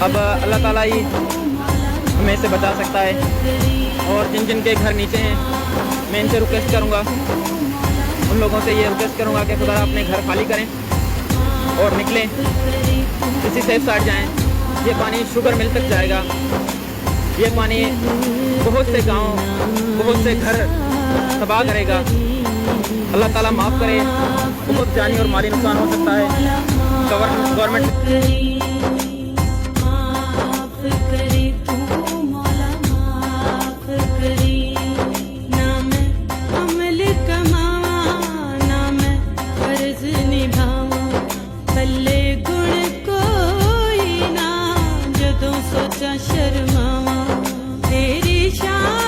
अब अल्लाह ताला ही हमें इसे बचा सकता है। और जिन जिन के घर नीचे हैं मैं इनसे रिक्वेस्ट करूँगा, उन लोगों से ये रिक्वेस्ट करूँगा कि खुदा अपने घर खाली करें और निकलें, किसी सेफ साइड जाएं। ये पानी शुगर मिल तक जाएगा। ये पानी बहुत से गांव, बहुत से घर तबाह करेगा। अल्लाह ताला माफ़ करे, बहुत जानी और माली नुकसान हो सकता है। गवर्नमेंट शर्मावा तेरी शान